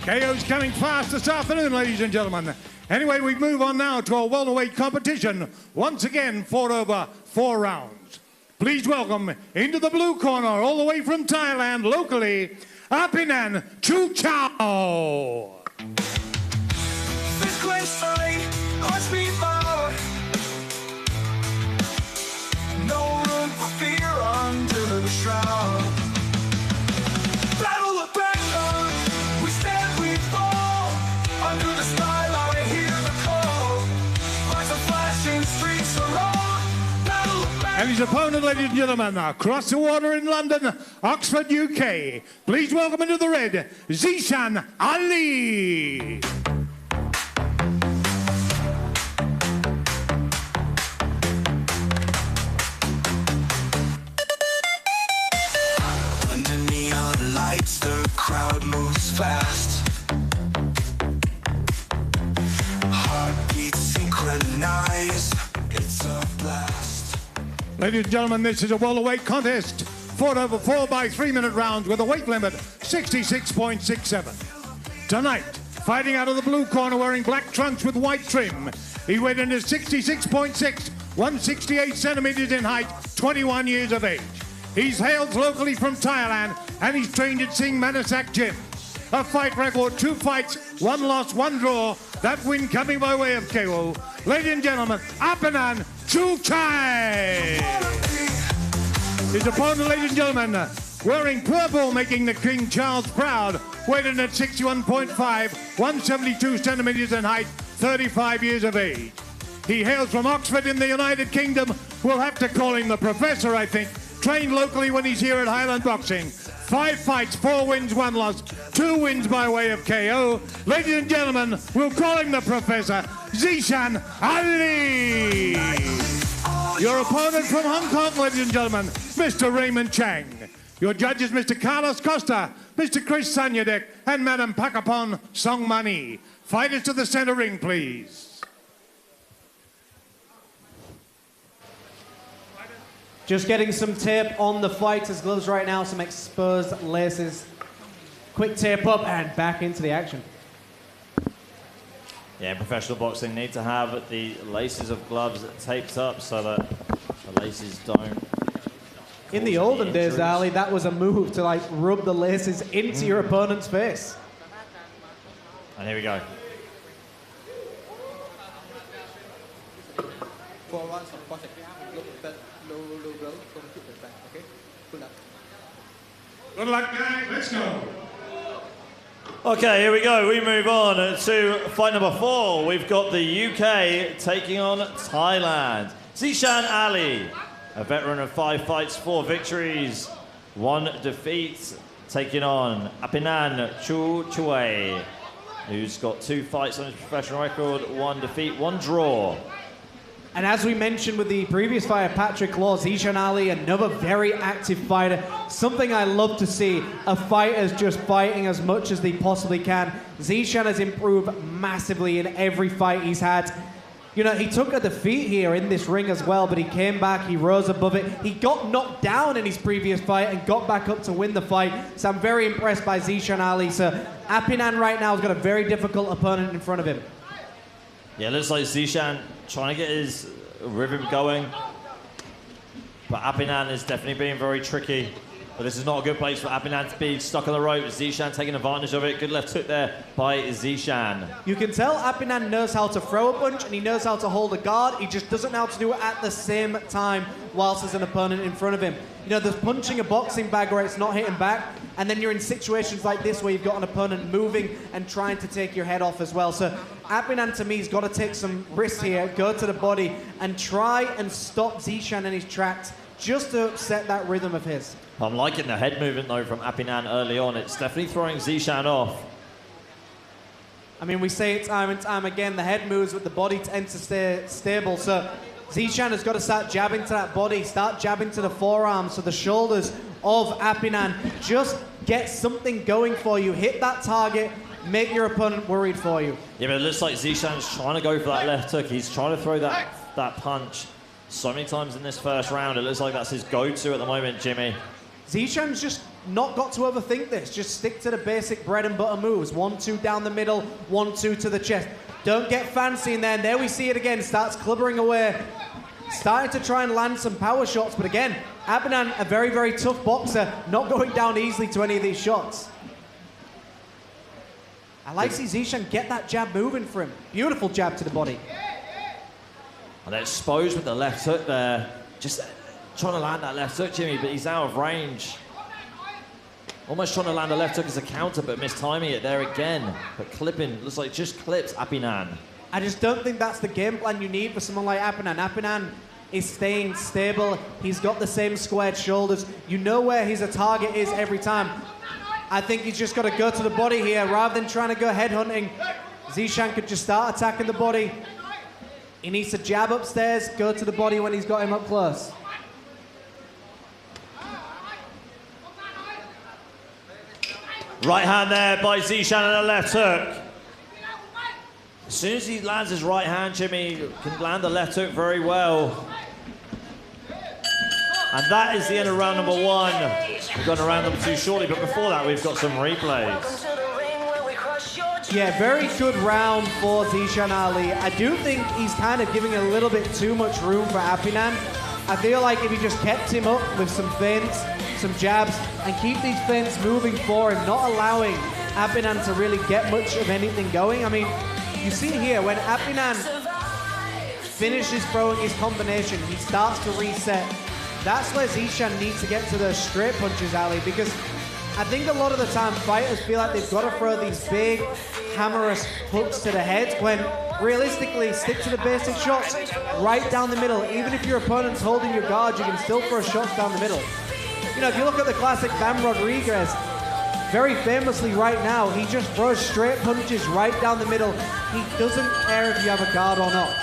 KO's coming fast this afternoon, ladies and gentlemen. Anyway, we move on now to a welterweight competition. Once again, fought over 4 rounds. Please welcome into the blue corner, all the way from Thailand, locally, Apinan Chuchao. No room for fear under the shroud. Battle of Bangkok, we stand, we fall. Under the skyline, I hear the call. Lights are flashing, streets are on. Battle of Bangkok. And his opponent, ladies and gentlemen, across the water in London, Oxford, UK. Please welcome into the red, Zeeshan Ali. The crowd moves fast. Heartbeats synchronize. It's a blast. Ladies and gentlemen, this is a welterweight contest. Fought over 4 by 3-minute rounds with a weight limit 66.67. Tonight, fighting out of the blue corner wearing black trunks with white trim. He weighed in at 66.6, 168 centimeters in height, 21 years of age. He's hailed locally from Thailand, and he's trained at Sing Manasak Gym. A fight record, 2 fights, 1 loss, 1 draw. That win coming by way of KO. Ladies and gentlemen, Apinan Chuchai. His opponent, ladies and gentlemen, wearing purple, making the King Charles proud. Weighed in at 61.5, 172 centimeters in height, 35 years of age. He hails from Oxford in the United Kingdom. We'll have to call him the Professor, I think. Trained locally when he's here at Highland Boxing. 5 fights, 4 wins, 1 loss, 2 wins by way of KO. Ladies and gentlemen, we'll call him the Professor, Zeeshan Ali. Your opponent from Hong Kong, ladies and gentlemen, Mr. Raymond Chang. Your judges, Mr. Carlos Costa, Mr. Chris Sanyadek, and Madam Pakapon Songmani. Fighters to the center ring, please. Just getting some tape on the fighter's gloves right now, some exposed laces. Quick tape up and back into the action. Yeah, in professional boxing, need to have the laces of gloves taped up so that the laces don't. In the olden days, Ali, that was a move to like rub the laces into your opponent's face. And here we go. Good luck, guys. Let's go. Okay, here we go. We move on to fight number 4. We've got the UK taking on Thailand. Zeeshan Ali, a veteran of 5 fights, 4 victories, 1 defeat, taking on Apinan Chuchai, who's got 2 fights on his professional record, 1 defeat, 1 draw. And as we mentioned with the previous fighter, Patrick Law, Zeeshan Ali, another very active fighter. Something I love to see, a fighter's just fighting as much as they possibly can. Zeeshan has improved massively in every fight he's had. You know, he took a defeat here in this ring as well, but he came back, he rose above it. He got knocked down in his previous fight and got back up to win the fight. So I'm very impressed by Zeeshan Ali. So Apinan right now has got a very difficult opponent in front of him. Yeah, looks like Zeeshan trying to get his rhythm going. But Apinan is definitely being very tricky. But this is not a good place for Apinan to be stuck on the rope. Zeeshan taking advantage of it. Good left hook there by Zeeshan. You can tell Apinan knows how to throw a punch and he knows how to hold a guard. He just doesn't know how to do it at the same time whilst there's an opponent in front of him. You know, there's punching a boxing bag where it's not hitting back, and then you're in situations like this where you've got an opponent moving and trying to take your head off as well. So Apinan, to me, has got to take some risks here, go to the body, and try and stop Zeeshan in his tracks just to upset that rhythm of his. I'm liking the head movement, though, from Apinan early on. It's definitely throwing Zeeshan off. I mean, we say it time and time again, the head moves, but the body tends to stay stable. So Zeeshan has got to start jabbing to that body, start jabbing to the forearms, to the shoulders of Apinan. Just get something going for you. Hit that target, make your opponent worried for you. Yeah, but it looks like Zeeshan's trying to go for that left hook. He's trying to throw that punch so many times in this first round. It looks like that's his go-to at the moment, Jimmy. Zeeshan's just not got to overthink this. Just stick to the basic bread and butter moves. 1-2 down the middle, 1-2 to the chest. Don't get fancy in there. And there we see it again. Starts clubbering away. Starting to try and land some power shots. But again, Apinan, a very, very tough boxer. Not going down easily to any of these shots. I like to see Zeeshan get that jab moving for him. Beautiful jab to the body. And exposed with the left hook there. Just trying to land that left hook, Jimmy, but he's out of range. Almost trying to land a left hook as a counter, but mistiming it there again. But clipping, looks like just clips Apinan. I just don't think that's the game plan you need for someone like Apinan. Apinan is staying stable. He's got the same squared shoulders. You know where his target is every time. I think he's just got to go to the body here rather than trying to go headhunting. Zeeshan could just start attacking the body. He needs to jab upstairs, go to the body when he's got him up close. Right hand there by Zeeshan and a left hook. As soon as he lands his right hand, Jimmy can land the left hook very well. And that is the end of round number 1. We've got to round number 2 shortly, but before that, we've got some replays. Yeah, very good round for Zeeshan Ali. I do think he's kind of giving a little bit too much room for Apinan. I feel like if he just kept him up with some feints, some jabs, and keep these feints moving for him, not allowing Apinan to really get much of anything going. I mean, you see here, when Apinan finishes throwing his combination, he starts to reset. That's where Zeeshan needs to get to those straight punches, Ali, because I think a lot of the time fighters feel like they've got to throw these big, hammerous hooks to the head when realistically, stick to the basic shots right down the middle. Even if your opponent's holding your guard, you can still throw shots down the middle. You know, if you look at the classic Bam Rodriguez, very famously right now, he just throws straight punches right down the middle. He doesn't care if you have a guard or not.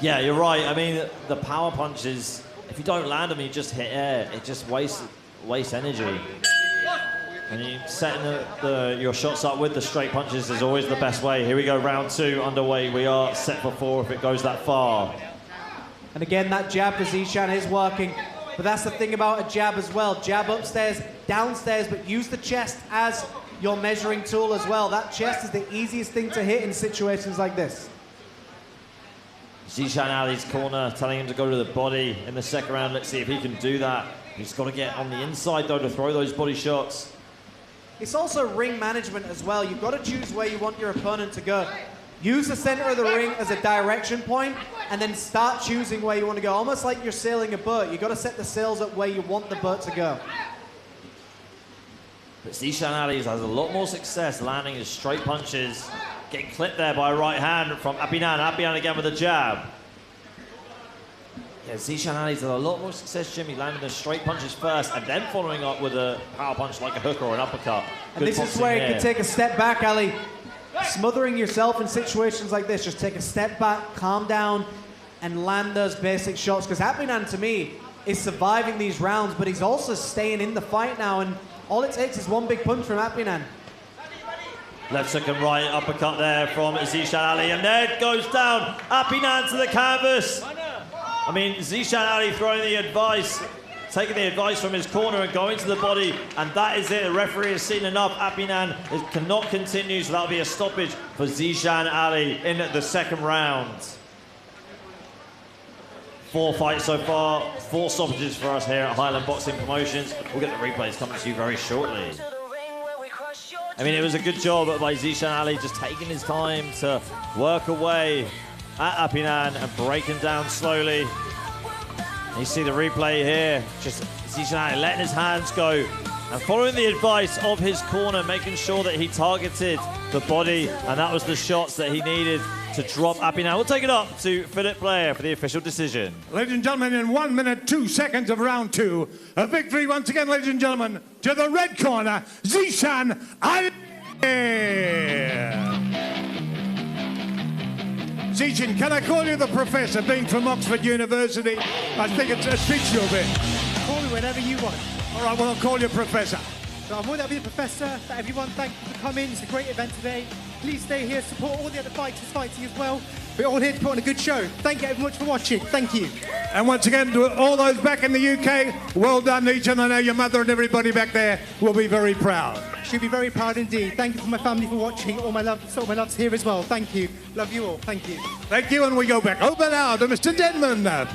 Yeah, you're right. I mean, the power punches, if you don't land them, you just hit air. It just wastes energy. And you setting your shots up with the straight punches is always the best way. Here we go, round 2 underway. We are set for 4 if it goes that far. And again, that jab for Zeeshan is working. But that's the thing about a jab as well. Jab upstairs, downstairs, but use the chest as your measuring tool as well. That chest is the easiest thing to hit in situations like this. Zeeshan Ali's corner telling him to go to the body in the second round. Let's see if he can do that. He's got to get on the inside, though, to throw those body shots. It's also ring management as well. You've got to choose where you want your opponent to go. Use the center of the ring as a direction point and then start choosing where you want to go. Almost like you're sailing a boat. You've got to set the sails up where you want the boat to go. But Zeeshan Ali has a lot more success landing his straight punches. Getting clipped there by a right hand from Apinan. Apinan again with a jab. Yeah, Zeeshan Ali's had a lot more success, Jimmy, landing the straight punches first and then following up with a power punch like a hook or an uppercut. And this is where you can take a step back, Ali. Smothering yourself in situations like this, just take a step back, calm down, and land those basic shots. Because Apinan, to me, is surviving these rounds, but he's also staying in the fight now, and all it takes is one big punch from Apinan. Left hook and right uppercut there from Zeeshan Ali, and there it goes down. Apinan to the canvas. I mean, Zeeshan Ali throwing the advice, taking the advice from his corner and going to the body, and that is it. The referee has seen enough. Apinan cannot continue, so that'll be a stoppage for Zeeshan Ali in the second round. 4 fights so far, 4 stoppages for us here at Highland Boxing Promotions. We'll get the replays coming to you very shortly. I mean, it was a good job by Zeeshan Ali just taking his time to work away at Apinan and breaking down slowly. And you see the replay here, just Zeeshan Ali letting his hands go and following the advice of his corner, making sure that he targeted the body, and that was the shots that he needed to drop Apinan. We'll take it up to Philip Blair for the official decision. Ladies and gentlemen, in 1 minute, 2 seconds of round 2, a victory once again, ladies and gentlemen, to the red corner, Zeeshan Ali. Zeeshan, can I call you the professor, being from Oxford University? I think it fits you a bit. Call me whenever you want. All right, well, I'll call you professor. So I'm more than happy to be the professor. For everyone, thank you for coming. It's a great event today. Please stay here, support all the other fighters fighting as well. We're all here to put on a good show. Thank you very much for watching. Thank you. And once again, to all those back in the UK, well done, Zeeshan. I know your mother and everybody back there will be very proud. She'll be very proud indeed. Thank you for my family for watching. All my love's here as well. Thank you. Love you all. Thank you. Thank you, and we go back over now to Mr. Denman.